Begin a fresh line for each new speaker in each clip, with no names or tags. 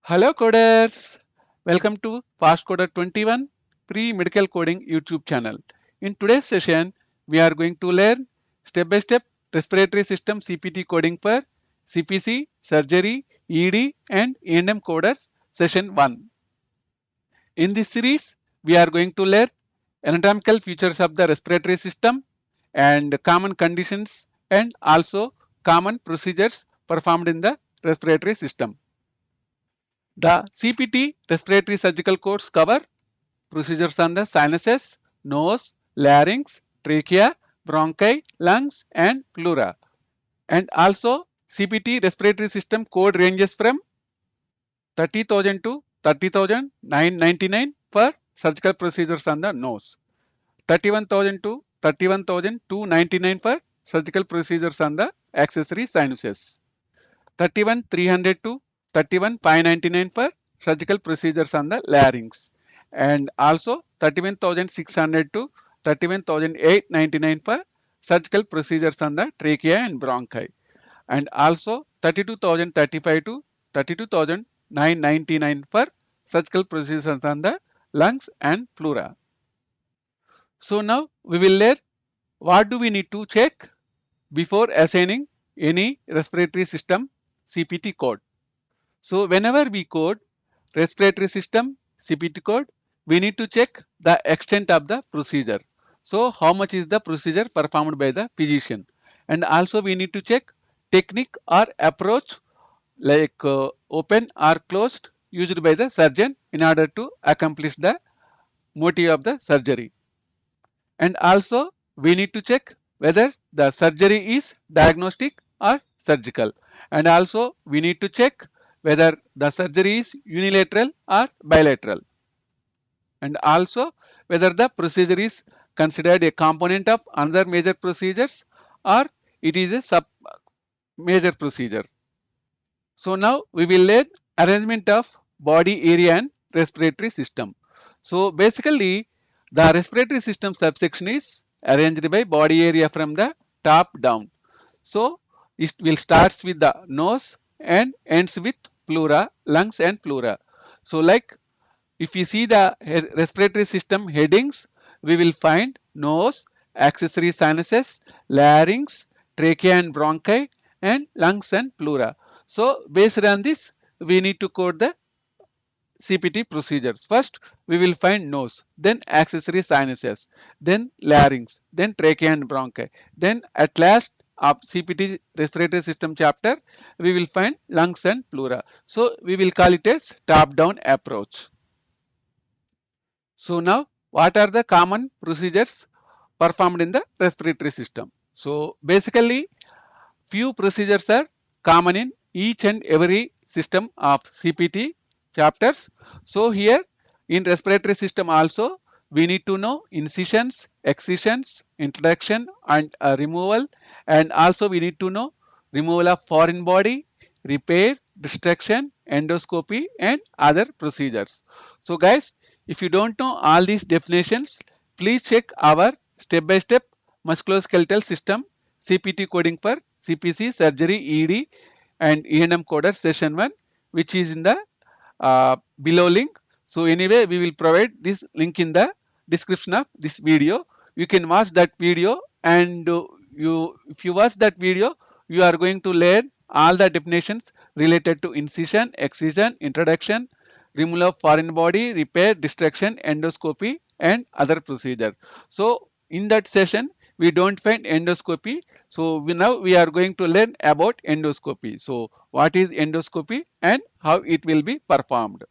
Hello coders! Welcome to Fast Coder 21 pre-medical coding YouTube channel. In today's session, we are going to learn step-by-step respiratory system CPT coding for CPC, surgery, ED and E&M coders session 1. In this series, we are going to learn anatomical features of the respiratory system and common conditions and also common procedures performed in the respiratory system. The CPT respiratory surgical codes cover procedures on the sinuses, nose, larynx, trachea, bronchi, lungs, and pleura. And also, CPT respiratory system code ranges from 30,000 to 30,999 for surgical procedures on the nose, 31,000 to 31,299 for surgical procedures on the accessory sinuses, 31,300 to 31,599 for surgical procedures on the larynx, and also 31,600 to 31,899 for surgical procedures on the trachea and bronchi, and also 32,035 to 32,999 for surgical procedures on the lungs and pleura. So now we will learn what do we need to check before assigning any respiratory system CPT code. So whenever we code respiratory system CPT code, we need to check the extent of the procedure. So how much is the procedure performed by the physician, and also we need to check technique or approach like open or closed used by the surgeon in order to accomplish the motive of the surgery. And also we need to check whether the surgery is diagnostic or surgical, and also we need to check whether the surgery is unilateral or bilateral, and also whether the procedure is considered a component of another major procedures or it is a sub major procedure. So now we will learn arrangement of body area and respiratory system. So basically the respiratory system subsection is arranged by body area from the top down. So it will starts with the nose and ends with pleura, lungs and pleura. So like if you see the respiratory system headings, we will find nose, accessory sinuses, larynx, trachea and bronchi, and lungs and pleura. So based on this, we need to code the CPT procedures. First, we will find nose, then accessory sinuses, then larynx, then trachea and bronchi. Then at last, of CPT respiratory system chapter, we will find lungs and pleura. So we will call it as top-down approach. So now, what are the common procedures performed in the respiratory system? So basically, few procedures are common in each and every system of CPT chapters. So here in respiratory system also we need to know incisions, excisions, introduction and removal, and also we need to know removal of foreign body, repair, destruction, endoscopy and other procedures. So guys, if you don't know all these definitions, please check our step-by-step musculoskeletal system CPT coding for CPC, surgery, ED and E&M coder session 1, which is in the below link. So anyway, we will provide this link in the description of this video. You can watch that video, and if you watch that video, you are going to learn all the definitions related to incision, excision, introduction, removal of foreign body, repair, destruction, endoscopy and other procedure. So in that session we don't find endoscopy. So now we are going to learn about endoscopy. So what is endoscopy and how it will be performed?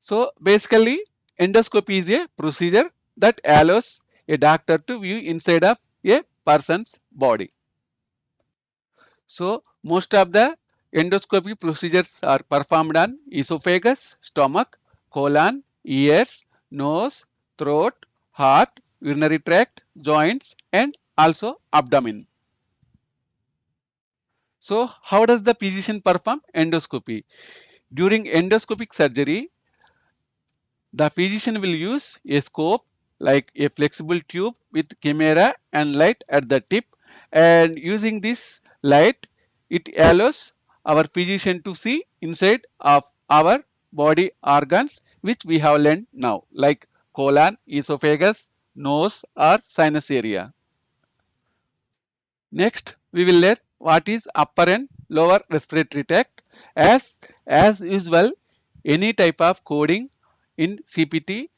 So basically endoscopy is a procedure that allows a doctor to view inside of a person's body. So most of the endoscopy procedures are performed on esophagus, stomach, colon, ears, nose, throat, heart, urinary tract, joints and also abdomen. So how does the physician perform endoscopy? During endoscopic surgery, the physician will use a scope like a flexible tube with camera and light at the tip, and using this light it allows our physician to see inside of our body organs which we have learned now, like colon, esophagus, nose or sinus area. Next, we will learn what is upper and lower respiratory tract. As usual, any type of coding in CPT,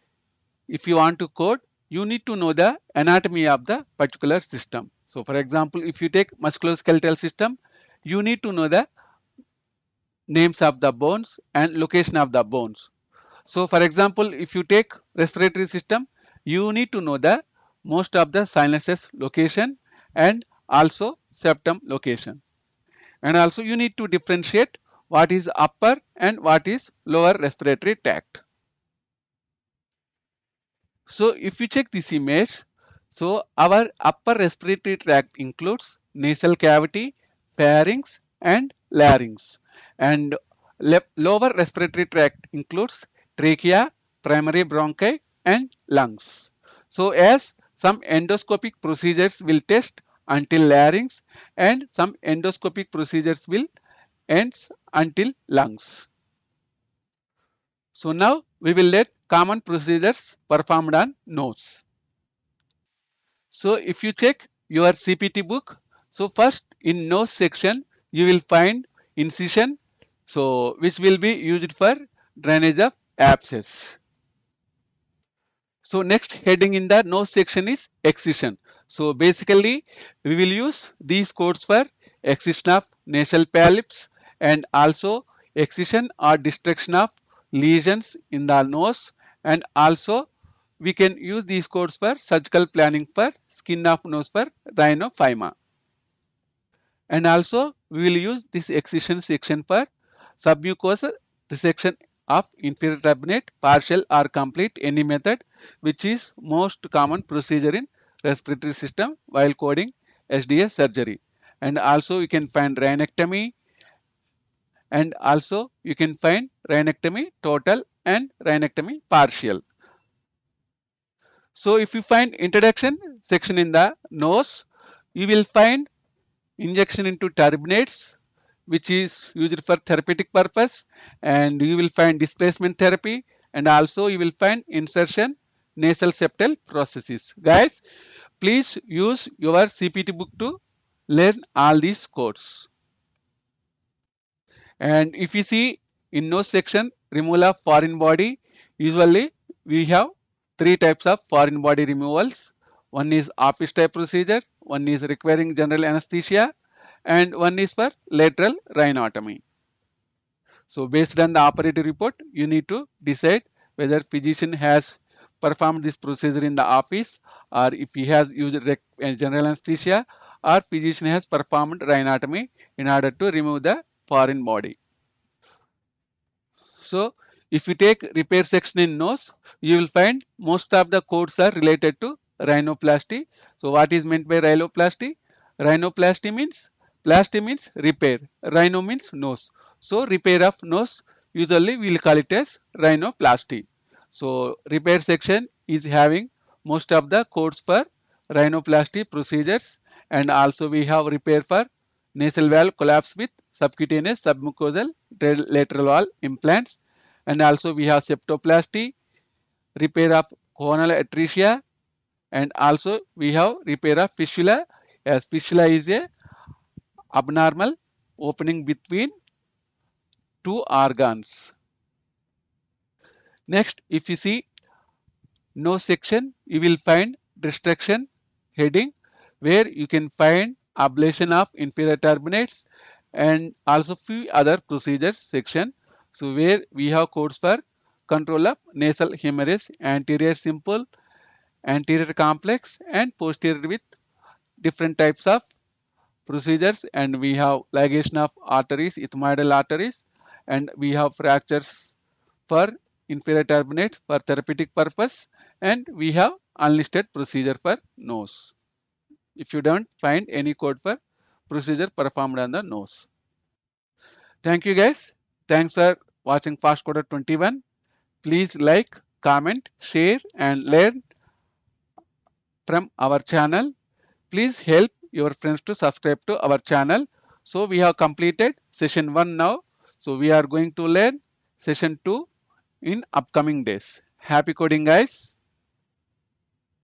if you want to code, you need to know the anatomy of the particular system. So, for example, if you take musculoskeletal system, you need to know the names of the bones and location of the bones. So, for example, if you take respiratory system, you need to know the most of the sinuses location and also septum location. And also you need to differentiate what is upper and what is lower respiratory tract. So if you check this image, so our upper respiratory tract includes nasal cavity, pharynx and larynx. And lower respiratory tract includes trachea, primary bronchi and lungs. So as some endoscopic procedures will test until larynx and some endoscopic procedures will ends until lungs. So now we will let common procedures performed on nose. So if you check your CPT book, so first in nose section you will find incision, so which will be used for drainage of abscess. So next heading in the nose section is excision. So basically we will use these codes for excision of nasal polyps and also excision or destruction of lesions in the nose, and also we can use these codes for surgical planning for skin of nose for rhinophyma. And also we will use this excision section for submucosal resection of inferior turbinate, partial or complete, any method, which is most common procedure in respiratory system while coding SDS surgery. And also you can find rhinectomy, and also you can find rhinectomy total and rhinectomy partial. So if you find introduction section in the nose, you will find injection into turbinates, which is used for therapeutic purpose, and you will find displacement therapy, and also you will find insertion nasal septal processes. Guys, please use your CPT book to learn all these codes. And if you see in nose section, removal of foreign body, usually we have three types of foreign body removals. One is office type procedure, one is requiring general anesthesia, and one is for lateral rhinotomy. So based on the operative report, you need to decide whether physician has performed this procedure in the office, or if he has used general anesthesia, or physician has performed rhinotomy in order to remove the foreign body. So if you take repair section in nose, you will find most of the codes are related to rhinoplasty. So what is meant by rhinoplasty? Rhinoplasty means plasty means repair. Rhino means nose. So repair of nose, usually we will call it as rhinoplasty. So repair section is having most of the codes for rhinoplasty procedures, and also we have repair for nasal valve collapse with subcutaneous submucosal lateral wall implants, and also we have septoplasty, repair of coronal atresia, and also we have repair of fistula, as fistula is a abnormal opening between two organs. Next, if you see nose section, you will find restriction heading, where you can find ablation of inferior turbinates and also few other procedures section. So where we have codes for control of nasal hemorrhage, anterior simple, anterior complex and posterior with different types of procedures, and we have ligation of arteries, ethmoidal arteries, and we have fractures for inferior turbinate for therapeutic purpose, and we have unlisted procedure for nose. If you don't find any code for procedure performed on the nose. Thank you guys. Thanks for watching Fast Coder 21. Please like, comment, share and learn from our channel. Please help your friends to subscribe to our channel So we have completed session 1 now. So we are going to learn session 2 in upcoming days. Happy coding, guys.